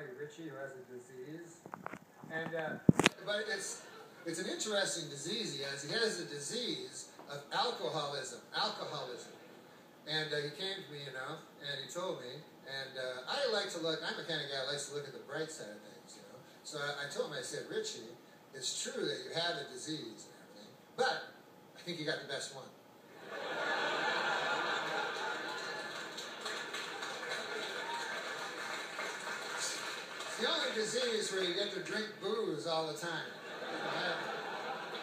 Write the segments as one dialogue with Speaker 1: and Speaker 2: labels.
Speaker 1: somebody, Richie, who has a disease. And but it's an interesting disease he has. He has a disease of alcoholism. And he came to me, you know, and he told me, and I like to look, I'm the kind of guy who likes to look at the bright side of things, you know. So I told him, I said, Richie, it's true that you have a disease and everything, but I think you got the best one. It's the only disease where you get to drink booze all the time.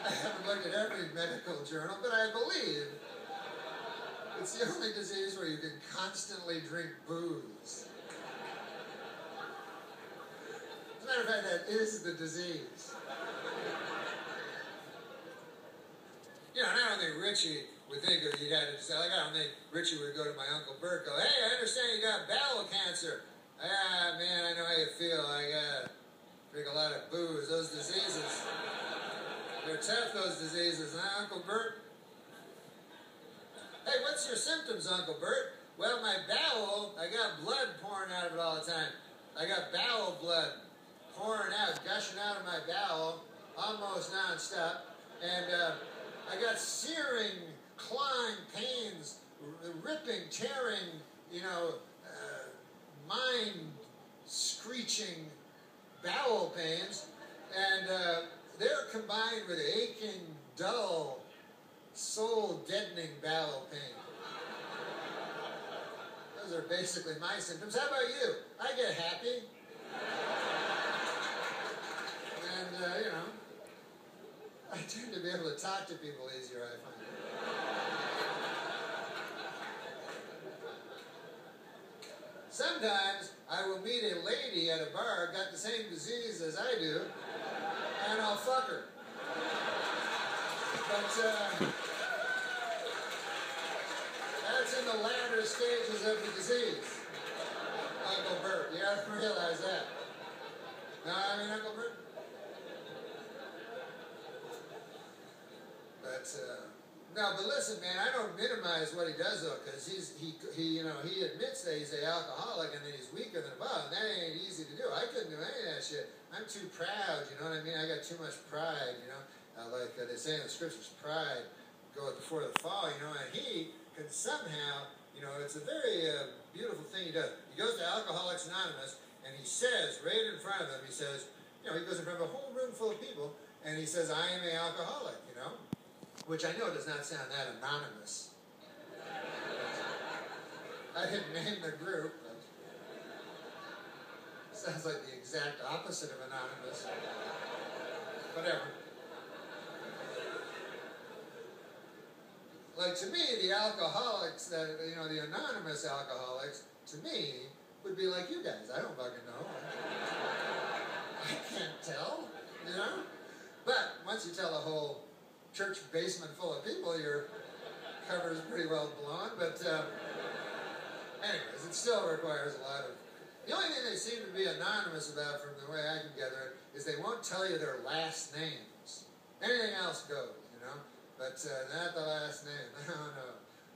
Speaker 1: I haven't looked at every medical journal, but I believe it's the only disease where you can constantly drink booze. As a matter of fact, that is the disease. You know, and I don't think Richie would think of you got to say, like, I don't think Richie would go to my Uncle Bert, go, hey, I understand you got bowel cancer. Ah, man, I know how you feel. I drink a lot of booze. Those diseases, they're tough, those diseases, huh, Uncle Bert? Hey, what's your symptoms, Uncle Bert? Well, my bowel, I got blood pouring out of it all the time. I got bowel blood pouring out, gushing out of my bowel, almost nonstop. And I got searing, clawing pains, ripping, tearing, you know, mind-screeching bowel pains. And they're combined with aching, dull, soul-deadening bowel pain. Those are basically my symptoms. How about you? I get happy. And, you know, I tend to be able to talk to people easier, I find. Sometimes I will meet a lady at a bar, got the same disease as I do, and I'll fuck her. But, that's in the latter stages of the disease, Uncle Bert. You have to realize that. No, I mean, Uncle Bert? But, no, but listen, man, I don't minimize what he does, though, because he admits that he's an alcoholic and then he's weaker than a bottle, and that ain't easy to do. I couldn't do any of that shit. I'm too proud, you know what I mean? I got too much pride, you know? Like they say in the scriptures, pride goeth before the fall, you know, and he can somehow, you know, it's a very beautiful thing he does. He goes to Alcoholics Anonymous, and he says, right in front of them, he says, you know, he goes in front of a whole room full of people, and he says, I am an alcoholic, you know, which I know does not sound that anonymous. I didn't name the group, but it sounds like the exact opposite of anonymous. Whatever. Like, to me, the alcoholics, that, you know, the anonymous alcoholics, to me, would be like you guys. I don't fucking know. I can't tell, you know? But once you tell a whole church basement full of people, your cover's pretty well blown. But anyways, it still requires a lot of... The only thing they seem to be anonymous about, from the way I can gather it, is they won't tell you their last names. Anything else goes, you know? But not the last name. No.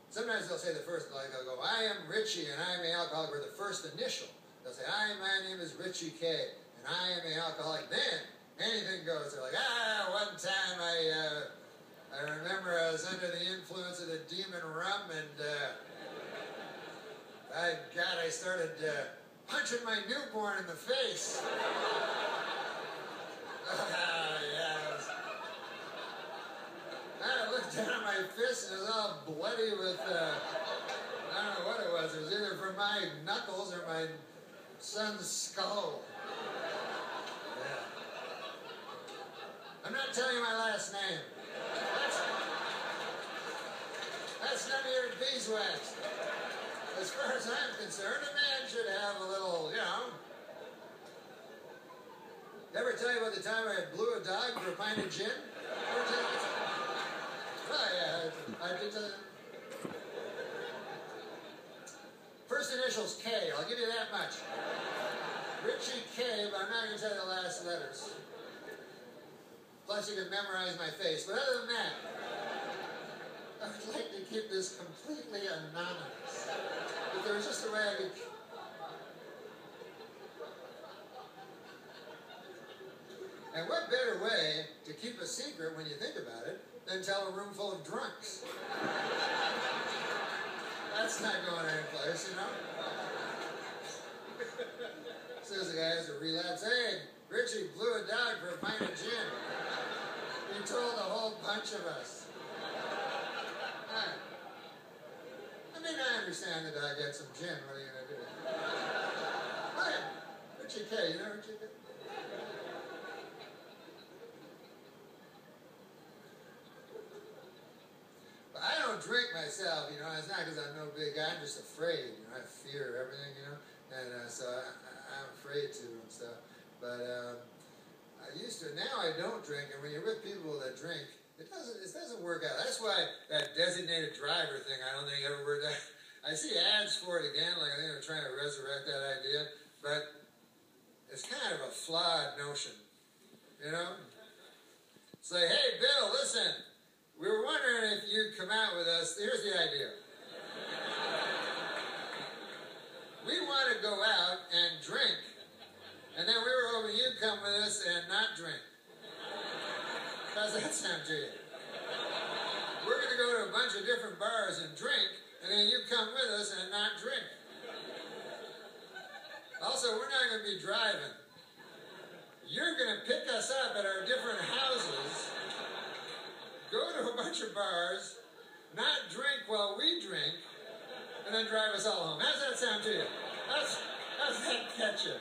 Speaker 1: Sometimes they'll say the first, like they'll go, I am Richie and I am an alcoholic, or the first initial. They'll say, my name is Richie K and I am an alcoholic. Then anything goes. They're like, one time I remember I was under the influence of the demon rum, and by God, I started punching my newborn in the face. I looked down at my fist and it was all bloody with, I don't know what it was. It was either from my knuckles or my son's skull. Yeah. I'm not telling you my last name. That's none of your beeswax. As far as I'm concerned, a man should have a little, you know. Ever tell you about the time I blew a dog for a pint of gin? Oh, yeah, I did tell you. First initial's K, I'll give you that much. Richie K, but I'm not going to tell you the last letters. Plus you can memorize my face. But other than that, I would like to keep this completely anonymous. If there was just a way I could... And what better way to keep a secret when you think about it than tell a room full of drunks? That's not going any place, you know? Says the guy has a relapse. Hey, Richie blew a dog for a pint of gin. He told a whole bunch of us. I mean, I understand the dog had some gin. What are you going to do? Oh, yeah. Richie K. You know Richie K? But I don't drink myself, you know. It's not because I'm no big guy. I'm just afraid. You know, I fear everything, you know. And so I'm afraid to and stuff. But I used to. Now I don't drink. And when you're with people that drink, it doesn't work out. That's why that designated driver thing, I don't think ever worked out. I see ads for it again, like I think they're trying to resurrect that idea. But it's kind of a flawed notion, you know? It's like, hey, Bill, listen, we were wondering if you'd come out with us. Here's the idea. We want to go out and drink, and then we were hoping you'd come with us and not drink. How's that sound to you? We're going to go to a bunch of different bars and drink, and then you come with us and not drink. Also, we're not going to be driving. You're going to pick us up at our different houses, go to a bunch of bars, not drink while we drink, and then drive us all home. How's that sound to you? How's that catch you?